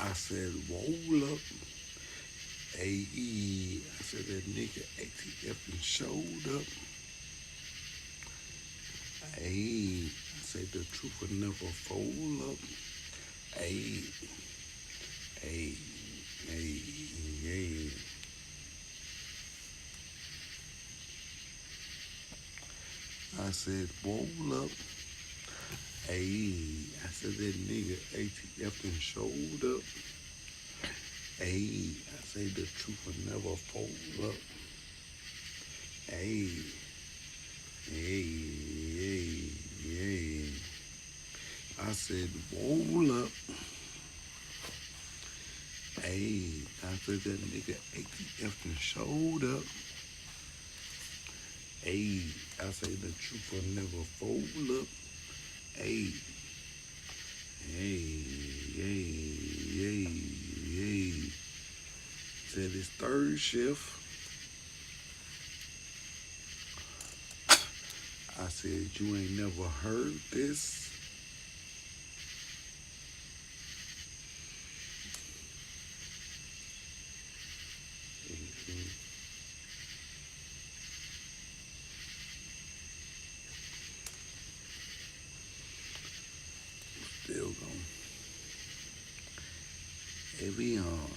I said, roll up. AE. I said, that nigga ATF and showed up. Ayy. I said, the truth will never fold up. Ayy. Ayy. Ayy. Ayy. I said, roll up. Ayy. I said, that nigga ATF and showed up. Ayy. I say, the truth will never fold up. Ayy. Ayy. Ayy. Ayy. I said, roll up. Ayy. I said, that nigga ATF and showed up. Ayy. I say, the truth will never fold up. Ayy. Ayy. Ayy. Ayy. Ayy. Said it's third shift. I said, you ain't never heard this. Mm-hmm. Still going heavy on.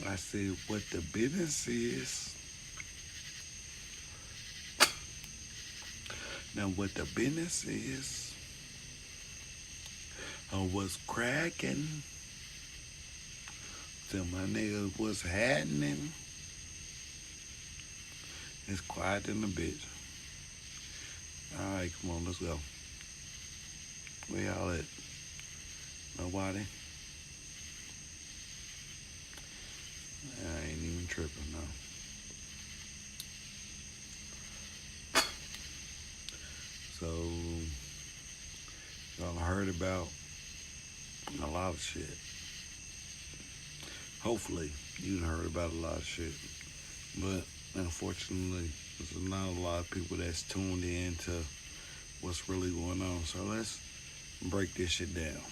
I said, what the business is. Now, what the business is, what's cracking. Tell my niggas what's happening. It's quiet in the bitch. All right, come on, let's go. Where y'all at? Nobody? I ain't even tripping, no. So, y'all heard about a lot of shit. Hopefully, you heard about a lot of shit. But, unfortunately, there's not a lot of people that's tuned in to what's really going on. So, let's break this shit down.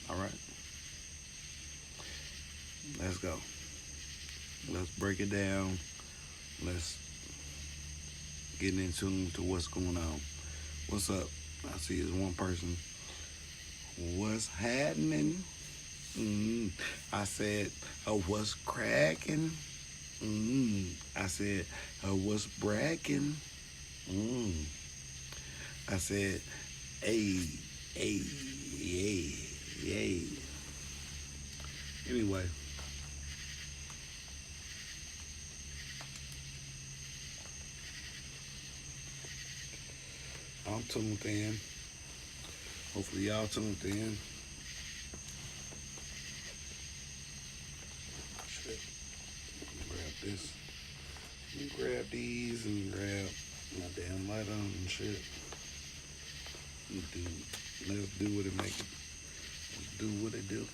All right? Let's go. Let's break it down. Let's get in tune to what's going on. What's up? I see it's one person. What's happening? I said, what's cracking? I said, what's bragging? I said, hey, hey, hey, hey. Anyway. I'm tuned in. Hopefully y'all tuned in. Shit. Grab this. Grab these and grab my damn light on and shit. Let's do what it make it. Let's do what it do.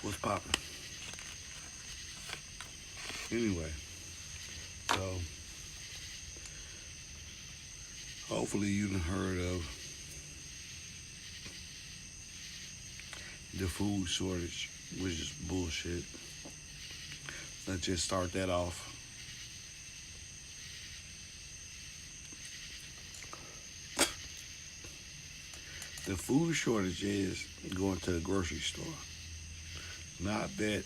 What's poppin'? Anyway, so hopefully you done heard of the food shortage, which is bullshit. Let's just start that off. The food shortage is going to the grocery store. Not that,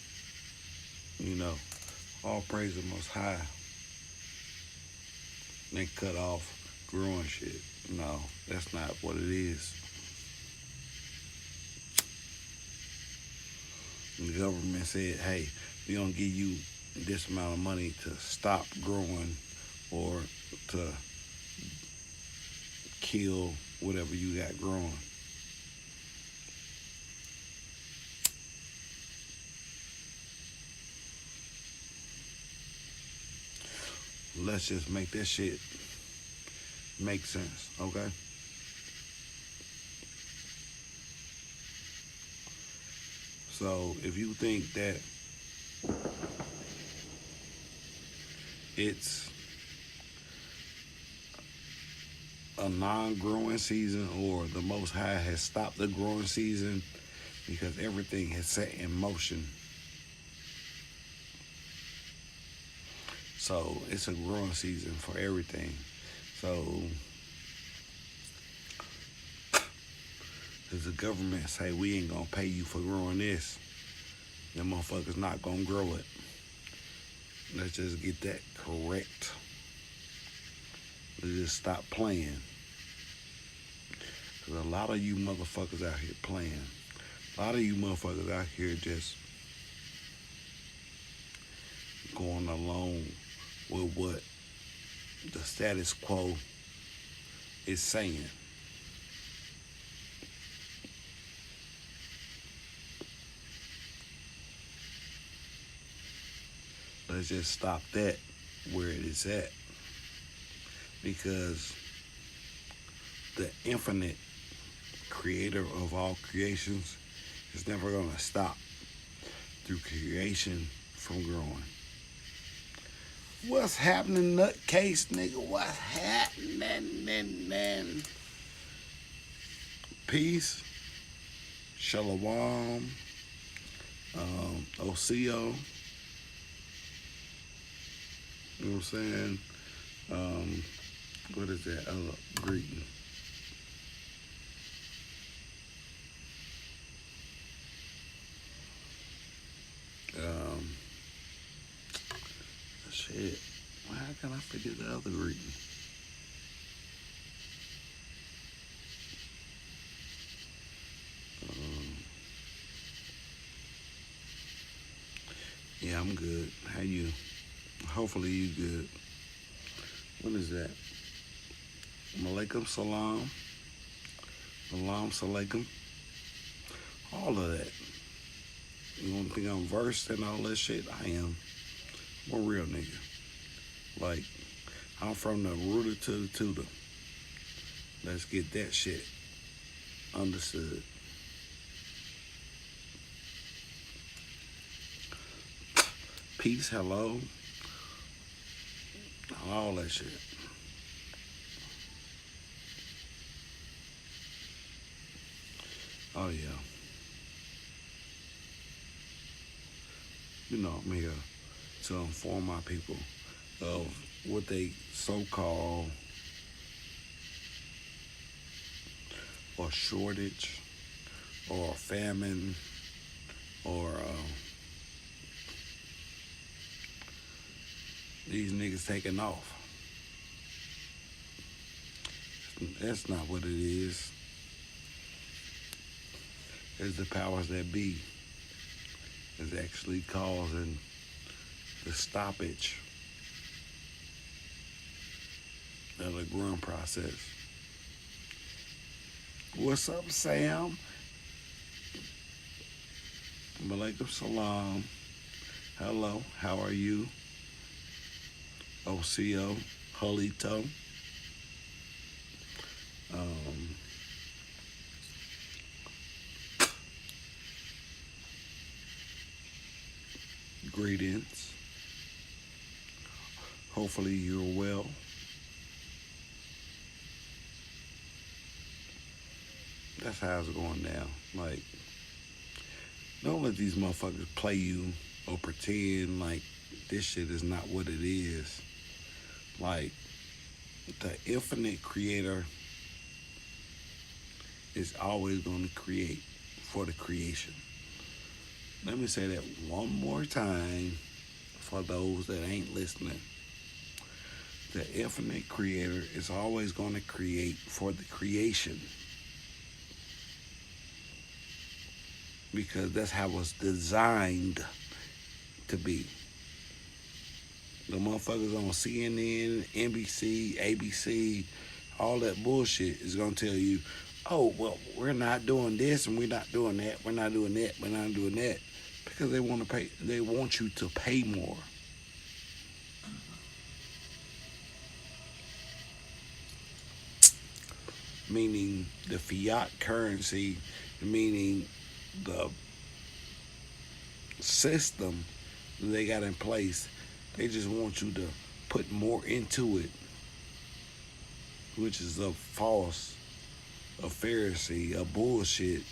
all praise the Most High. They cut off growing shit. No, that's not what it is. And the government said, hey, we're going to give you this amount of money to stop growing or to kill whatever you got growing. Let's just make that shit make sense, okay? So if you think that it's a non-growing season or the Most High has stopped the growing season because everything has set in motion. So it's a growing season for everything. So does the government say we ain't gonna pay you for growing this, them motherfuckers not gonna grow it. Let's just get that correct. Let's just stop playing. Cause a lot of you motherfuckers out here playing. A lot of you motherfuckers out here just going along with what the status quo is saying. Let's just stop that where it is at. Because the infinite creator of all creations is never going to stop through creation from growing. What's happening, nutcase, nigga? What's happening, man? Peace, shalom, OCO. You know what I'm saying? What is that? Greeting. Shit. How can I forget the other greeting? Yeah, I'm good. How you? Hopefully you good. What is that? Malaikum salam. Salam salaikum. All of that. You don't think I'm versed in all that shit? I am. I'm a real nigga. Like, I'm from the rooter to the tutor. Let's get that shit understood. Peace, hello. All that shit. Oh, yeah. You know, I'm here to inform my people of what they so-called or shortage or famine or these niggas taking off. That's not what it is. It's the powers that be is actually causing the stoppage of the growing process. What's up, Sam? Malaikum salam. Hello, how are you? OCO, Holito. Greetings. Hopefully you're well. That's how it's going down. Like, don't let these motherfuckers play you or pretend like this shit is not what it is. Like, the infinite creator is always going to create for the creation. Let me say that one more time for those that ain't listening. The infinite creator is always going to create for the creation because that's how it's designed to be. The motherfuckers on CNN, NBC, ABC, all that bullshit is gonna tell you, oh, well, we're not doing this and we're not doing that, we're not doing that, we're not doing that. Because they want to pay, they want you to pay more. Meaning the fiat currency, meaning the system they got in place, they just want you to put more into it, which is a false, a Pharisee, a bullshit.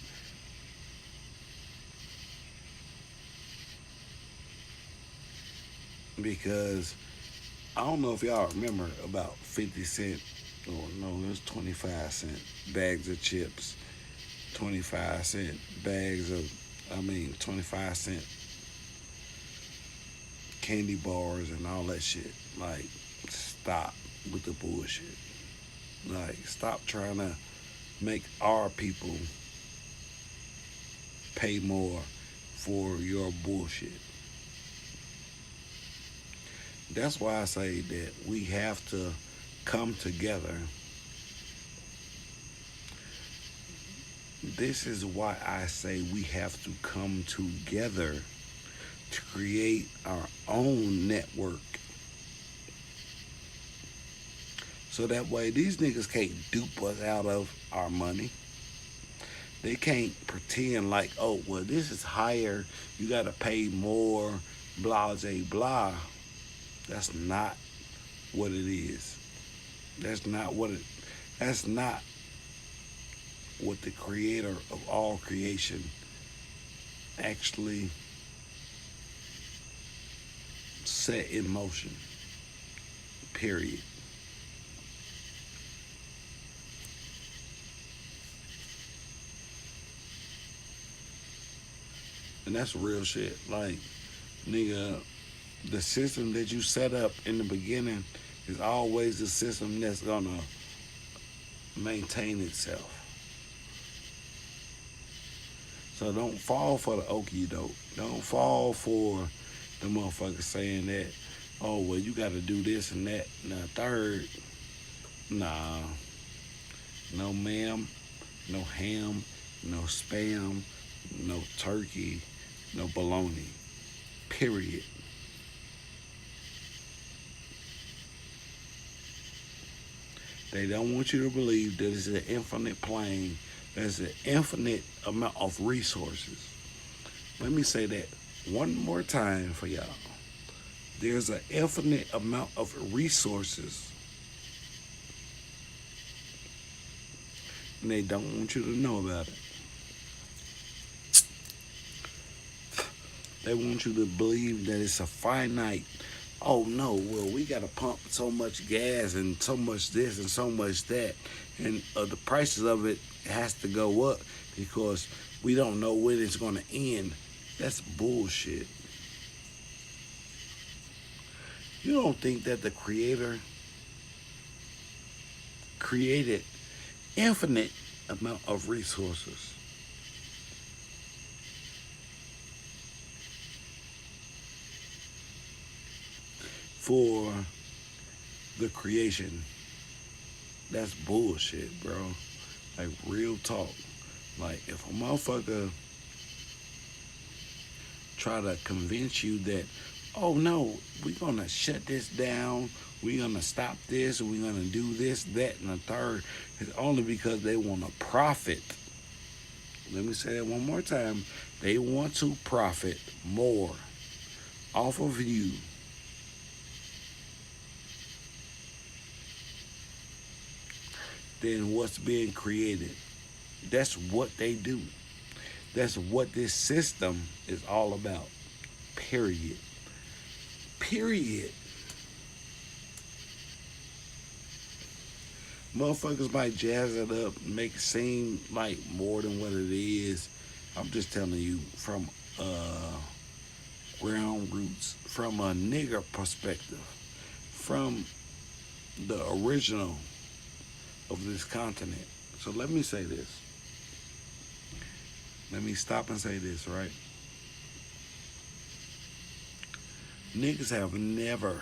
Because I don't know if y'all remember about 50 cent, or no, it was 25-cent bags of chips, 25-cent bags of, 25-cent candy bars and all that shit. Like, stop with the bullshit. Like, stop trying to make our people pay more for your bullshit. That's why I say that we have to come together. This is why I say we have to come together to create our own network. So that way these niggas can't dupe us out of our money. They can't pretend like, oh, well, this is higher, you gotta pay more, blah, blah, blah. That's not what it is. That's not what the creator of all creation actually set in motion. Period. And that's real shit. Like, nigga, the system that you set up in the beginning is always the system that's gonna maintain itself. So don't fall for the okie doke. Don't fall for the motherfuckers saying that, oh, well, you gotta do this and that and the third. Nah. No ma'am, no ham, no spam, no turkey, no bologna. Period. They don't want you to believe that it's an infinite plane. There's an infinite amount of resources. Let me say that one more time for y'all. There's an infinite amount of resources. And they don't want you to know about it. They want you to believe that it's a finite. Oh no, well, we gotta pump so much gas and so much this and so much that, and the prices of it has to go up because we don't know when it's gonna end. That's bullshit. You don't think that the creator created infinite amount of resources? For the creation. That's bullshit, bro. Like, real talk. Like, if a motherfucker try to convince you that, oh no, we're gonna shut this down, we're gonna stop this, we're gonna do this, that, and the third, it's only because they want to profit. Let me say that one more time. They want to profit more off of you than what's being created. That's what they do. That's what this system is all about. Period. Period. Motherfuckers might jazz it up, make it seem like more than what it is. I'm just telling you from ground roots, from a nigger perspective, from the original of this continent. So let me say this. Let me stop and say this, right? Niggas have never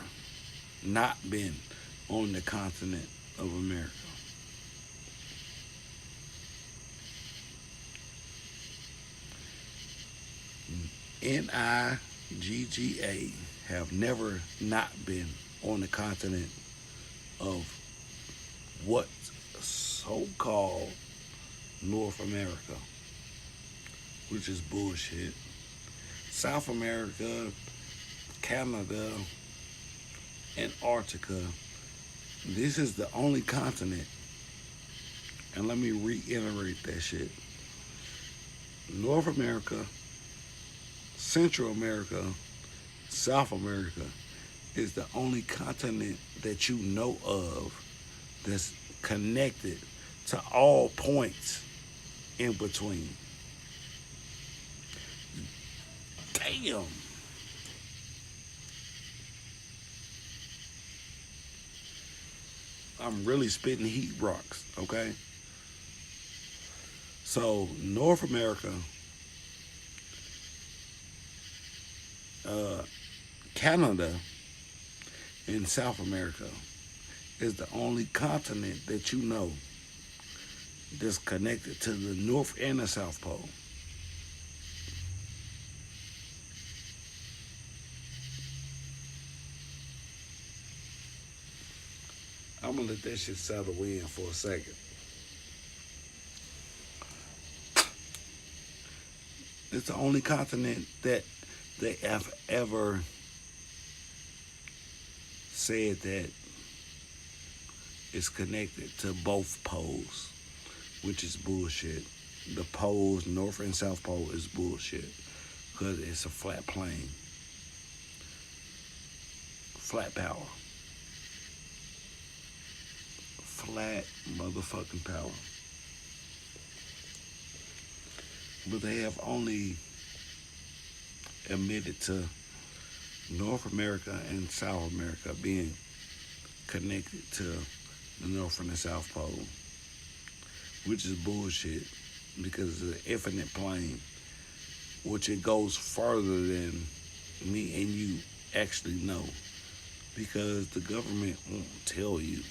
not been on the continent of America. NIGGA have never not been on the continent of what so-called North America, which is bullshit. South America, Canada, Antarctica, this is the only continent, and let me reiterate that shit. North America, Central America, South America is the only continent that you know of that's connected to all points in between. Damn. I'm really spitting heat rocks, okay? So, North America, Canada, and South America is the only continent that you know that's connected to the North and the South Pole. I'm gonna let that shit settle in for a second. It's the only continent that they have ever said that it's connected to both poles, which is bullshit. The poles, North and South Pole, is bullshit because it's a flat plane. Flat power. Flat motherfucking power. But they have only admitted to North America and South America being connected to the North and the South Pole, which is bullshit because it's an infinite plane, which it goes farther than me and you actually know because the government won't tell you.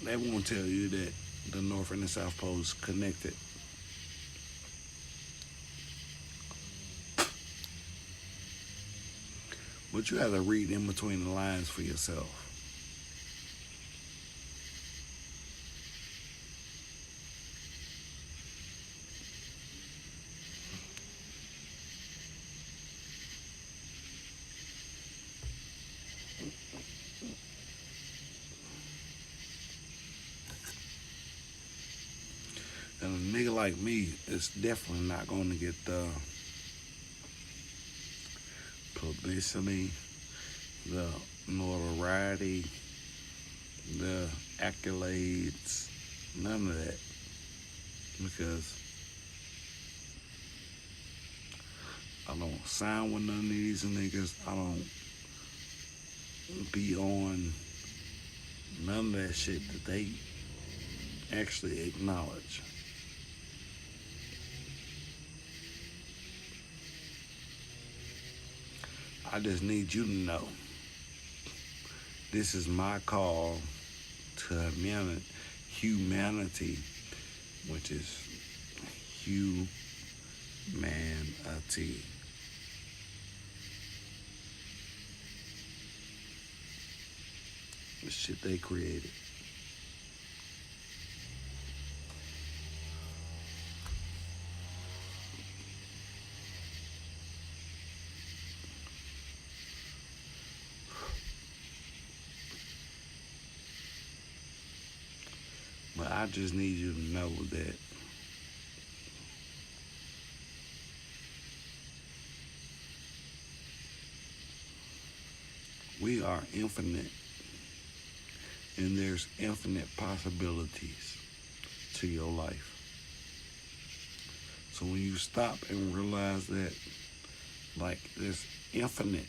They won't tell you that the North and the South Pole is connected. But you have to read in between the lines for yourself. And a nigga like me is definitely not going to get the publicity, the notoriety, the accolades, none of that. Because I don't sign with none of these niggas. I don't be on none of that shit that they actually acknowledge. I just need you to know this is my call to humanity, which is humanity. The shit they created. But I just need you to know that we are infinite and there's infinite possibilities to your life. So when you stop and realize that, Like there's infinite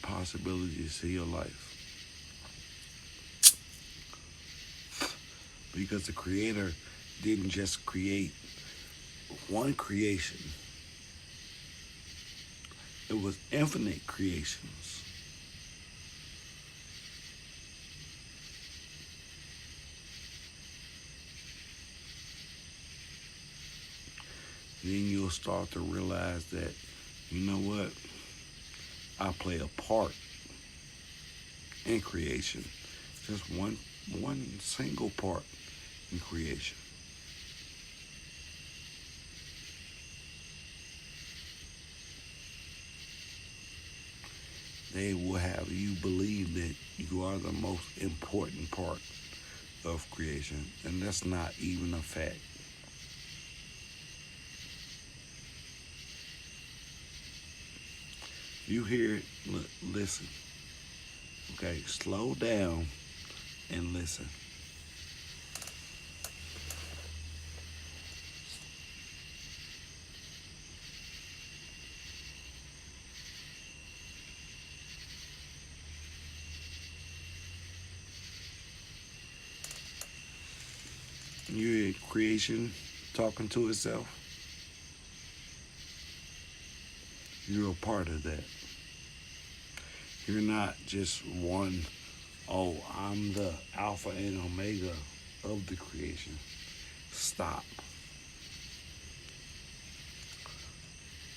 possibilities to your life because the creator didn't just create one creation. It was infinite creations. Then you'll start to realize that, you know what? I play a part in creation. Just one single part in creation. They will have you believe that you are the most important part of creation, and that's not even a fact. You hear it, listen. Okay, slow down and listen. You hear creation talking to itself. You're a part of that. You're not just one, oh, I'm the alpha and omega of the creation. Stop.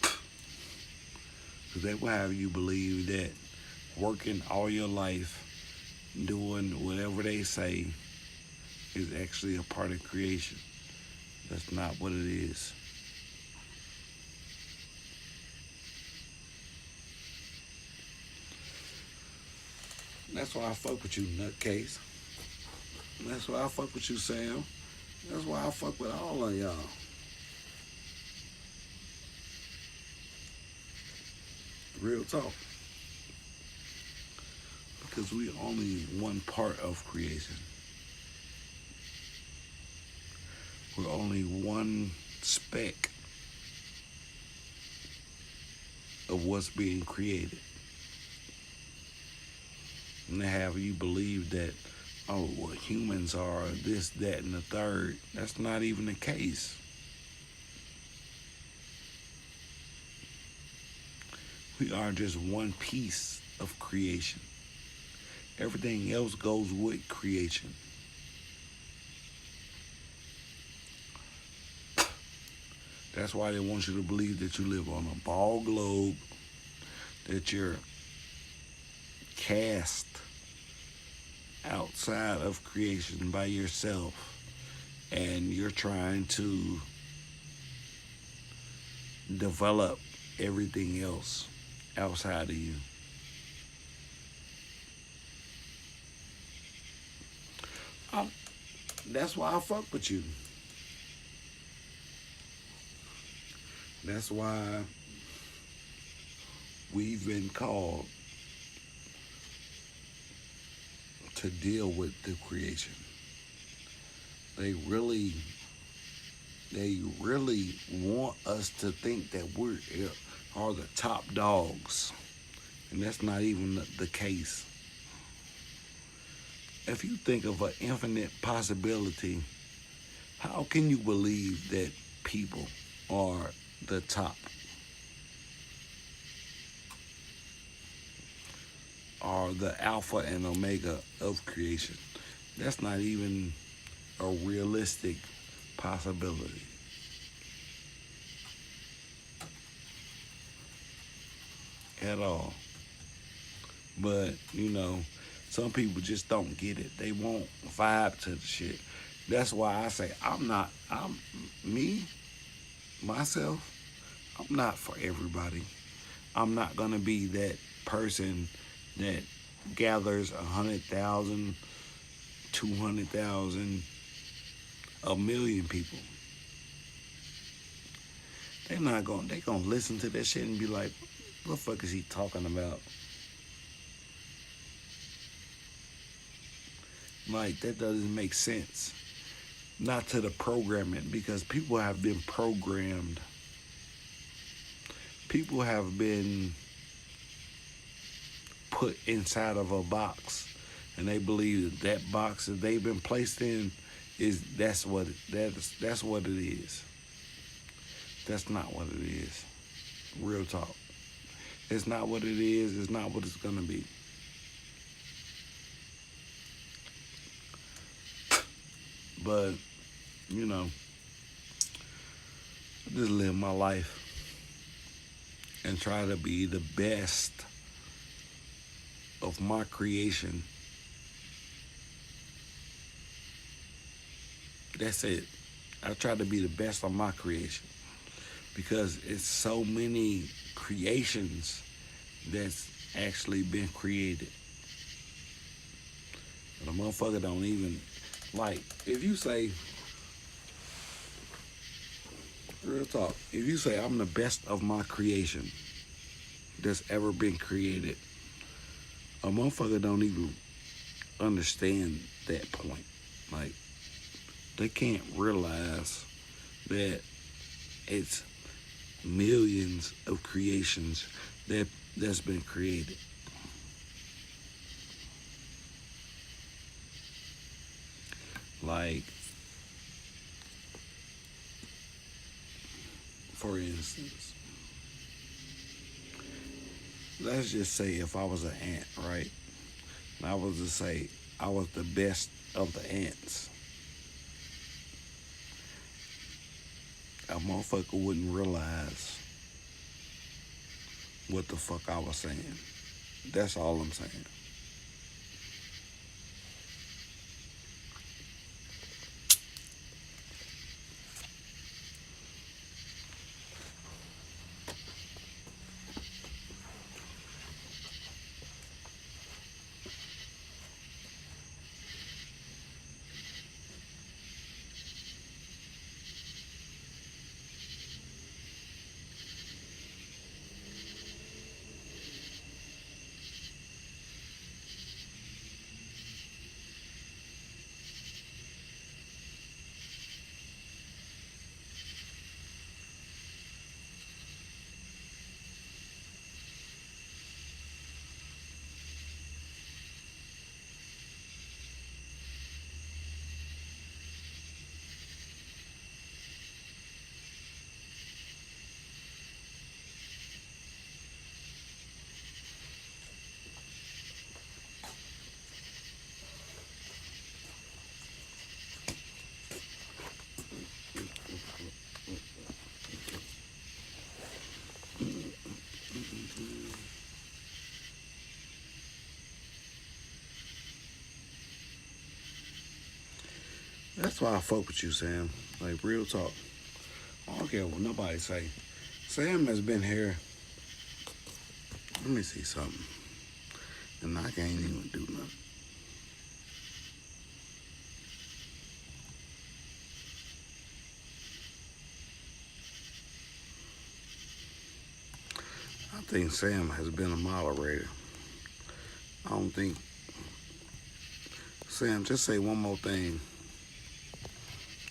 Because they will have you believe that working all your life, doing whatever they say, is actually a part of creation. That's not what it is. That's why I fuck with you, nutcase. That's why I fuck with you, Sam. That's why I fuck with all of y'all. Real talk. Because we only one part of creation. We're only one speck of what's being created. And they have you believe that, oh, well, humans are this, that, and the third. That's not even the case. We are just one piece of creation. Everything else goes with creation. That's why they want you to believe that you live on a ball globe, that you're cast outside of creation by yourself, and you're trying to develop everything else outside of you. Um, that's why I fuck with you. That's why we've been called to deal with the creation. They really, they really want us to think that we are the top dogs, and that's not even the case. If you think of an infinite possibility, how can you believe that people are the top, are the alpha and omega of creation? That's not even a realistic possibility at all. But, some people just don't get it. They won't vibe to the shit. That's why I say I'm me, myself, I'm not for everybody. I'm not gonna be that person that gathers 100,000, 200,000, a million people. They gonna listen to that shit and be like, what the fuck is he talking about? Like, that doesn't make sense. Not to the programming, because people have been programmed. people have been put inside of a box, and they believe that box that they've been placed in that's what it is. That's not what it is. Real talk. It's not what it is. It's not what it's gonna be. But you know, I just live my life and try to be the best of my creation. That's it. I try to be the best of my creation because it's so many creations that's actually been created. But a motherfucker don't even like if you say real talk, if you say I'm the best of my creation that's ever been created, a motherfucker don't even understand that point. Like they can't realize that it's millions of creations that's been created. Like, for instance, let's just say if I was an ant, right? And I was to say I was the best of the ants, a motherfucker wouldn't realize what the fuck I was saying. That's all I'm saying. That's why I fuck with you, Sam. Like real talk. I don't care what nobody say. Sam has been here. Let me see something. And I can't even do nothing. I think Sam has been a moderator. I don't think Sam, just say one more thing.